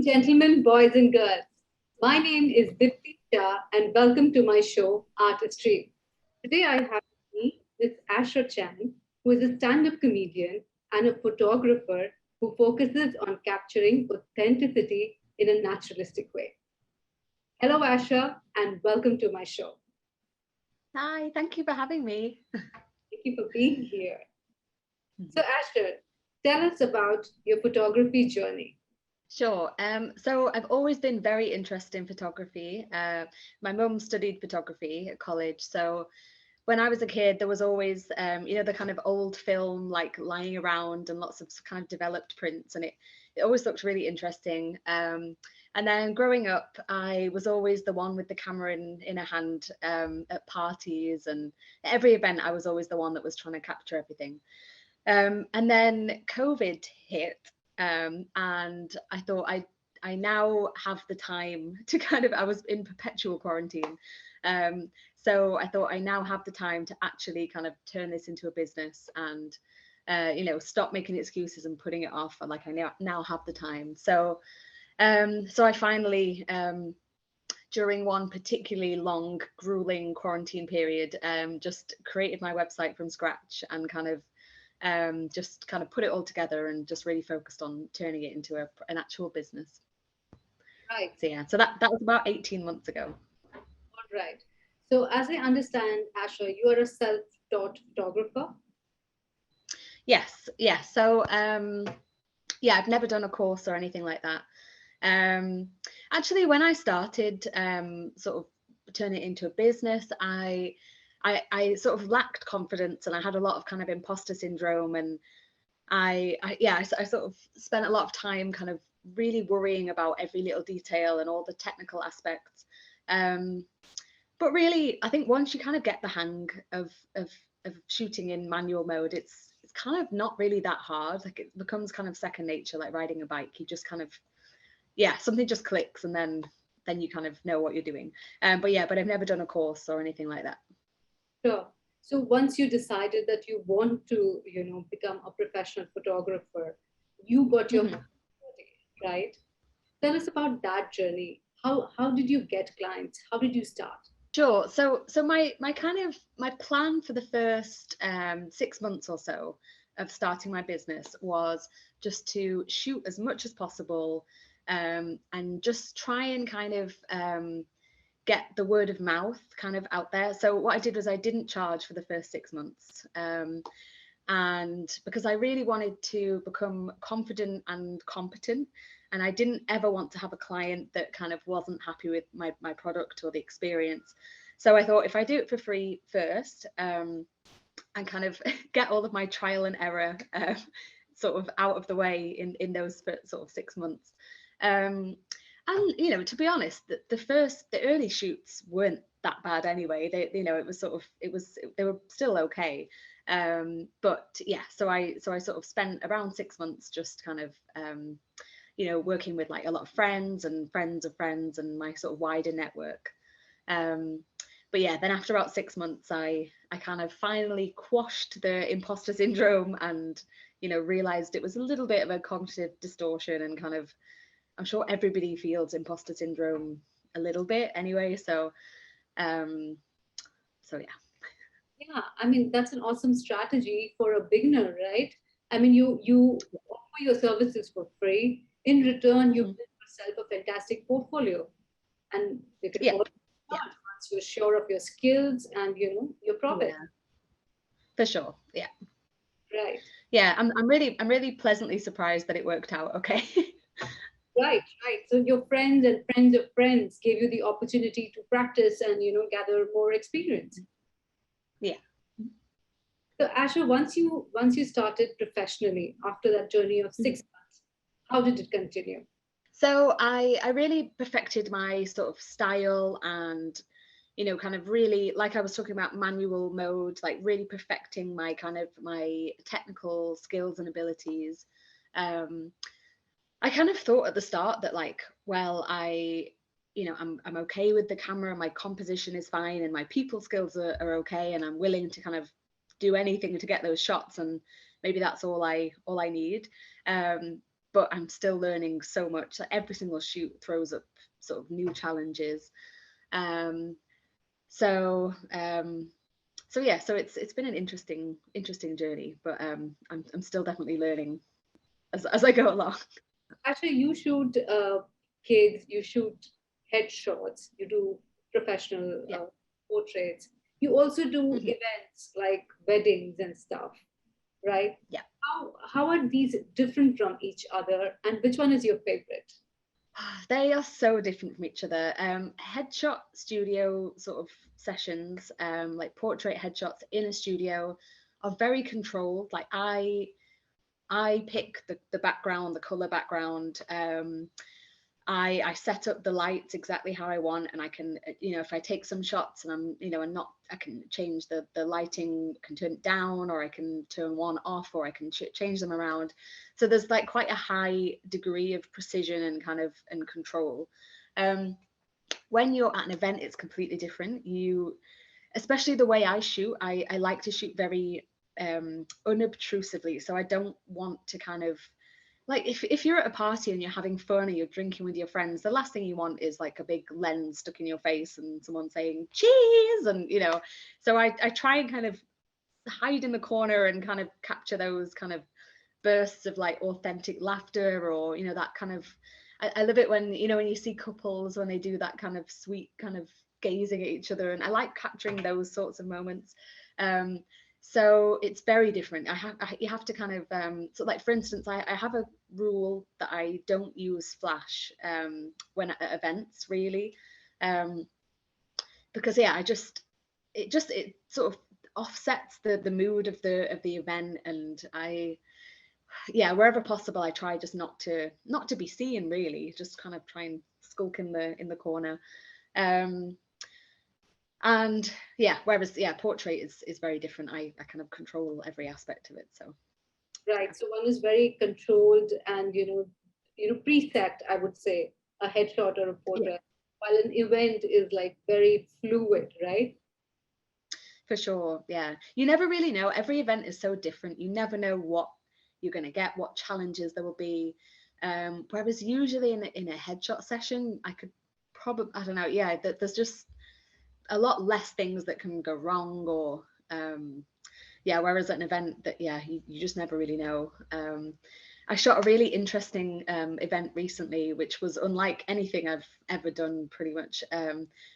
gentlemen, boys and girls. My name is Diptii Shah and welcome to my show, Artistry. Today I have with me Ms. Asha Chan, who is a stand-up comedian and a photographer who focuses on capturing authenticity in a naturalistic way. Hello, Asha, and welcome to my show. Hi, thank you for having me. Thank you for being here. So, Asha, tell us about your photography journey. Sure. So I've always been very interested in photography. My mum studied photography at college. So when I was a kid, there was always, the kind of old film like lying around and lots of kind of developed prints, and it always looked really interesting. And then growing up, I was always the one with the camera in a hand at parties and at every event. I was always the one that was trying to capture everything. And then COVID hit, and I thought I now have the time to I was in perpetual quarantine. So I thought I now have the time to actually kind of turn this into a business and, stop making excuses and putting it off. Like I now have the time. So I finally, during one particularly long, grueling quarantine period, just created my website from scratch and just kind of put it all together and just really focused on turning it into an actual business. Right. So yeah, so that was about 18 months ago. All right. So, as I understand, Asha, you are a self-taught photographer. Yes, yeah. So yeah, I've never done a course or anything like that. Actually, when I started sort of turn it into a business, I sort of lacked confidence and I had a lot of kind of imposter syndrome, and I sort of spent a lot of time kind of really worrying about every little detail and all the technical aspects. But really, I think once you kind of get the hang of shooting in manual mode, it's kind of not really that hard. Like it becomes kind of second nature, like riding a bike. You just kind of, yeah, something just clicks, and then you kind of know what you're doing. But I've never done a course or anything like that. Sure. So once you decided that you want to, become a professional photographer, you got your Mhm. right. Tell us about that journey. How did you get clients? How did you start? Sure. So my kind of my plan for the first 6 months or so of starting my business was just to shoot as much as possible, and just try and kind of get the word of mouth kind of out there. So what I did was I didn't charge for the first 6 months. And because I really wanted to become confident and competent, and I didn't ever want to have a client that kind of wasn't happy with my product or the experience. So I thought if I do it for free first, and kind of get all of my trial and error sort of out of the way in those sort of 6 months. And to be honest, the early shoots weren't that bad anyway. It was they were still okay. But yeah, so I sort of spent around 6 months just kind of working with like a lot of friends and friends of friends and my sort of wider network. But yeah, then after about 6 months, I kind of finally quashed the imposter syndrome and realized it was a little bit of a cognitive distortion, and kind of I'm sure everybody feels imposter syndrome a little bit anyway. Um, so yeah. Yeah, I mean that's an awesome strategy for a beginner, right? I mean you offer your services for free. In return, you Mhm. build yourself a fantastic portfolio, and you can Yeah, always yeah, charge once you're sure of your skills and your profit. yeah, for sure. Yeah, Right, yeah. I'm really pleasantly surprised that it worked out. Okay. right. So your friends and friends of friends gave you the opportunity to practice and gather more experience. Yeah. So Asha, once you started professionally after that journey of Mhm. 6 months, how did it continue? So I really perfected my sort of style and kind of really, like I was talking about manual mode, like really perfecting my kind of my technical skills and abilities. Um, I kind of thought at the start that like, well, I'm okay with the camera, my composition is fine, and my people skills are okay, and I'm willing to kind of do anything to get those shots, and maybe that's all I need. Um, but I'm still learning so much. Like every single shoot throws up sort of new challenges. Um, so so yeah, so it's been an interesting journey, but I'm still definitely learning as I go along. Actually, you shoot kids, you shoot headshots, you do professional Yeah. portraits. You also do Mhm. events like weddings and stuff, right? Yeah. How are these different from each other, and which one is your favorite? They are so different from each other. Headshot studio sort of sessions, like portrait headshots in a studio, are very controlled. Like I pick the background, the color background. I set up the lights exactly how I want, and I can, if I take some shots and I'm, and not, I can change the lighting, can turn it down, or I can turn one off, or I can change them around. So there's like quite a high degree of precision and kind of and control. Um, when you're at an event, it's completely different. Especially the way I shoot, I like to shoot very unobtrusively. So I don't want to kind of, like, if you're at a party and you're having fun and you're drinking with your friends, the last thing you want is like a big lens stuck in your face and someone saying cheese, and so I try and kind of hide in the corner and kind of capture those kind of bursts of like authentic laughter, or that kind of, I love it when when you see couples when they do that kind of sweet kind of gazing at each other, and I like capturing those sorts of moments. um so it's very different. You have to kind of so like for instance, I have a rule that I don't use flash when at events, really. um because yeah, it sort of offsets the mood of the event, and yeah, wherever possible, I try just not to be seen, really, just kind of try and skulk in the corner. um and yeah, whereas yeah, portrait is very different. I kind of control every aspect of it, so yeah. Right. So one is very controlled and preset, I would say, a headshot or a Yeah, portrait, while an event is like very fluid, right? for sure. Yeah, you never really know. Every event is so different. You never know what you're going to get, what challenges there will be. Whereas usually in a headshot session, I could probably, I don't know, yeah, there's just a lot less things that can go wrong, or yeah, whereas at an event, that yeah, you just never really know. I shot a really interesting event recently, which was unlike anything I've ever done, pretty much,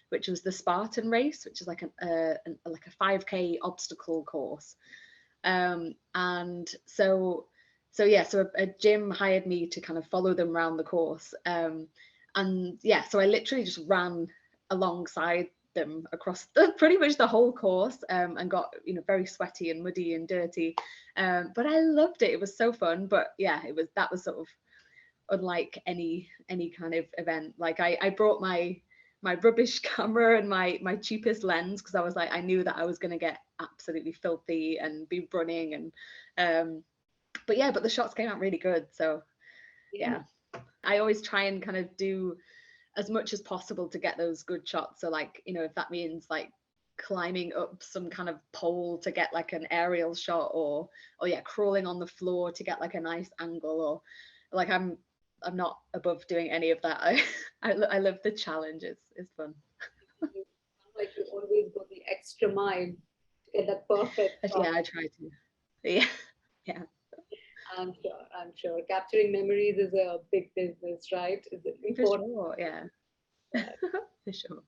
which was the Spartan race, which is like like a 5K obstacle course. And so yeah, so a gym hired me to kind of follow them around the course. And yeah, so I literally just ran alongside them across pretty much the whole course, and got very sweaty and muddy and dirty, but I loved it. It was so fun. But yeah, that was sort of unlike any kind of event. Like I brought my rubbish camera and my cheapest lens, because I was like, I knew that I was going to get absolutely filthy and be running, and but yeah, but the shots came out really good. So Yeah. yeah, I always try and kind of do as much as possible to get those good shots. So like, if that means like climbing up some kind of pole to get like an aerial shot, or yeah, crawling on the floor to get like a nice angle, or like I'm not above doing any of that. I love the challenge. It's fun. You sound like you always go the extra mile to get that perfect But shot. yeah, I try to. Yeah. Yeah, I'm sure. I'm sure. Capturing memories is a big business, right? Is it for important? sure. Yeah. For sure.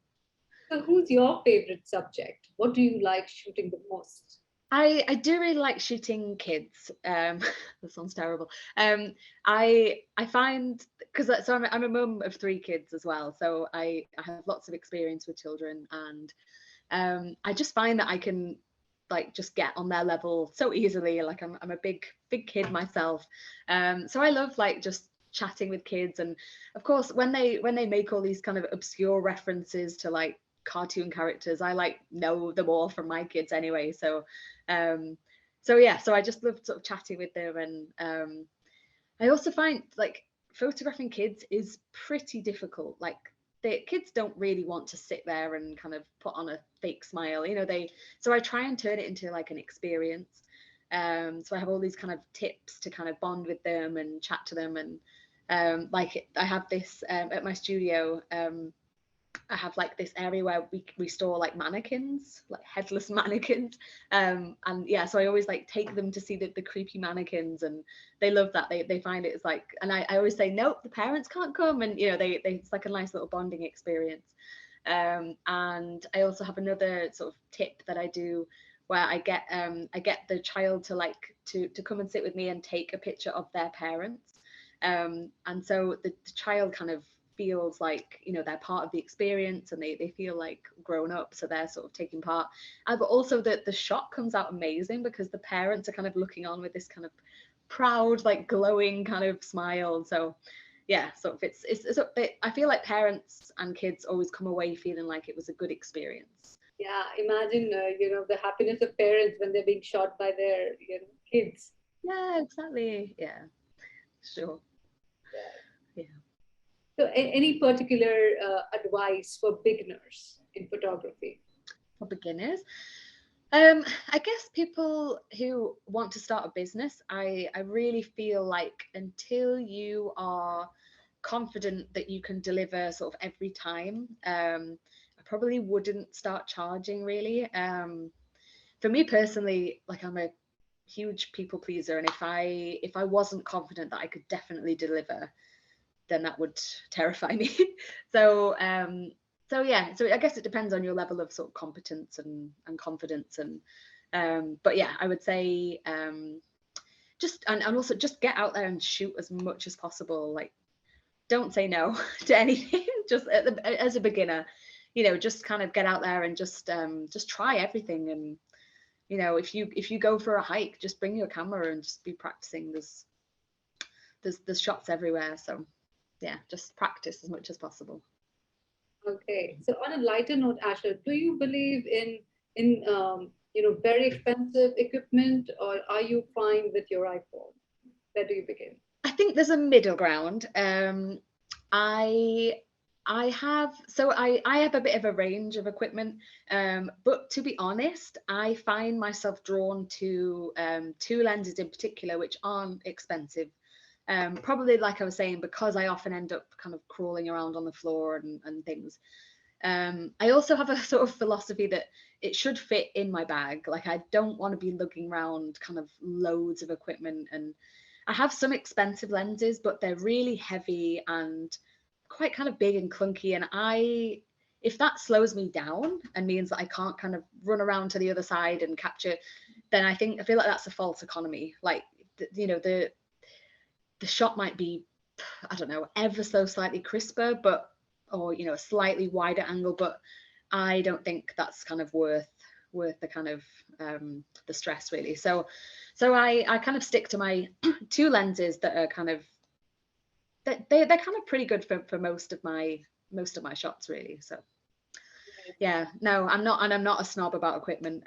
So, who's your favorite subject? What do you like shooting the most? I do really like shooting kids. That sounds terrible. I find, because so I'm a mum of three kids as well, so I have lots of experience with children, and I just find that I can like just get on their level so easily. Like I'm a big kid myself, so I love like just chatting with kids. And of course, when they make all these kind of obscure references to like cartoon characters, I like know them all from my kids anyway. Um, so yeah, so I just love sort of chatting with them. And I also find like photographing kids is pretty difficult. Like the kids don't really want to sit there and kind of put on a fake smile, so I try and turn it into like an experience. So I have all these kind of tips to kind of bond with them and chat to them. And I have this at my studio. I have like this area where we store like mannequins, like headless mannequins. And yeah, so I always like take them to see the creepy mannequins, and they love that. They find it as like, and I always say, nope, the parents can't come. And, you know, they it's like a nice little bonding experience. And I also have another sort of tip that I do where I get the child to like to come and sit with me and take a picture of their parents. And so the child kind of feels like, you know, they're part of the experience, and they feel like grown up, so they're sort of taking part. But also the shot comes out amazing because the parents are kind of looking on with this kind of proud, like glowing kind of smile. So yeah, sort of it's I feel like parents and kids always come away feeling like it was a good experience. Yeah, imagine, the happiness of parents when they're being shot by their, kids. Yeah, exactly. Yeah, sure. Yeah. So, any particular advice for beginners in photography? For beginners, I guess people who want to start a business, I really feel like until you are confident that you can deliver sort of every time, I probably wouldn't start charging really. For me personally, like I'm a huge people pleaser, and if I wasn't confident that I could definitely deliver, then that would terrify me. so so yeah, so I guess it depends on your level of sort of competence and confidence. And but yeah, I would say just and also just get out there and shoot as much as possible. Like, don't say no to anything. Just as a beginner, you know, just kind of get out there and just try everything. And you know, if you go for a hike, just bring your camera and just be practicing. There's shots everywhere, so yeah, just practice as much as possible. Okay. So, on a lighter note, Asher, do you believe in very expensive equipment, or are you fine with your iPhone? Where do you begin? I think there's a middle ground. I I have a bit of a range of equipment, but to be honest, I find myself drawn to two lenses in particular, which aren't expensive. Probably, like I was saying, because I often end up kind of crawling around on the floor and things. I also have a sort of philosophy that it should fit in my bag. Like, I don't want to be lugging around kind of loads of equipment. And I have some expensive lenses, but they're really heavy and quite kind of big and clunky. And if that slows me down and means that I can't kind of run around to the other side and capture, then I feel like that's a false economy. Like, you know, the shot might be, I don't know, ever so slightly crisper, but or, you know, a slightly wider angle, but I don't think that's kind of worth the kind of the stress really. So I kind of stick to my two lenses that are kind of they're kind of pretty good for most of my shots really. So yeah, no, I'm not, and I'm not a snob about equipment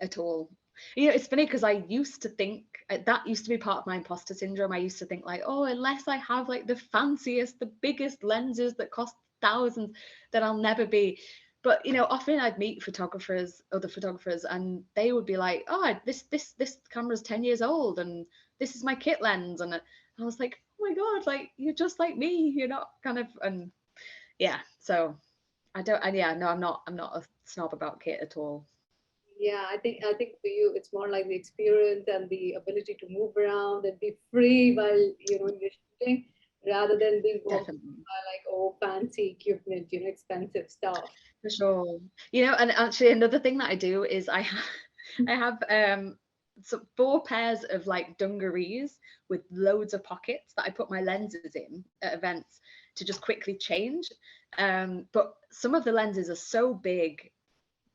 at all. You know, it's funny because I used to think that used to be part of my imposter syndrome. I used to think like, oh, unless I have like the fanciest, the biggest lenses that cost thousands, then I'll never be. But you know, often I'd meet other photographers, and they would be like, oh, this camera's 10 years old, and this is my kit lens, and I was like, oh my god, like you're just like me. You're not kind of, and yeah. So I don't, and yeah, no, I'm not a snob about kit at all. Yeah, I think for you it's more like the experience and the ability to move around and be free while you're shooting, rather than being walked Definitely. by like fancy equipment, expensive stuff. For sure. You know, and actually another thing that I do is I have so four pairs of like dungarees with loads of pockets that I put my lenses in at events to just quickly change. But some of the lenses are so big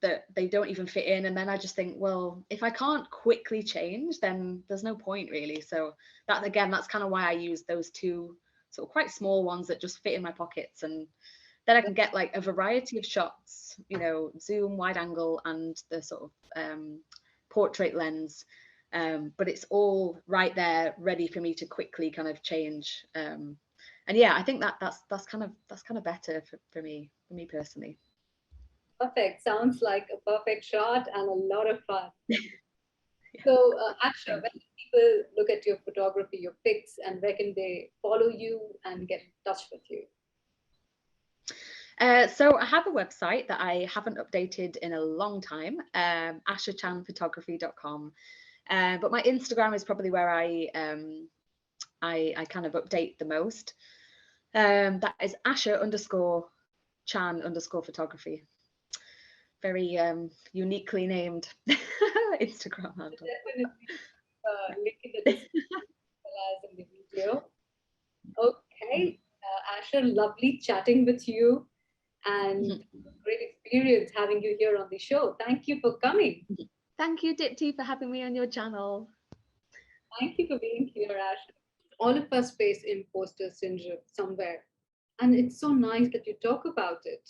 that they don't even fit in, and then I just think, well, if I can't quickly change, then there's no point really. So that, again, that's kind of why I use those two sort of quite small ones that just fit in my pockets, and then I can get like a variety of shots, you know, zoom, wide angle, and the sort of portrait lens. But it's all right there, ready for me to quickly kind of change. And yeah, I think that's kind of better for me personally. Perfect. Sounds like a perfect shot and a lot of fun. So, Asha, Thank when you. people look at your photography, your pics, and where can they follow you and get in touch with you? So I have a website that I haven't updated in a long time, ashachanphotography.com. But my Instagram is probably where I kind of update the most. That is Asha_Chan_photography. Very uniquely named Instagram handle. Definitely link in the description as well as in the video. Okay, Asha, lovely chatting with you and great experience having you here on the show. Thank you for coming. Thank you, Diptii, for having me on your channel. Thank you for being here, Asha. All of us face imposter syndrome somewhere, and it's so nice that you talk about it.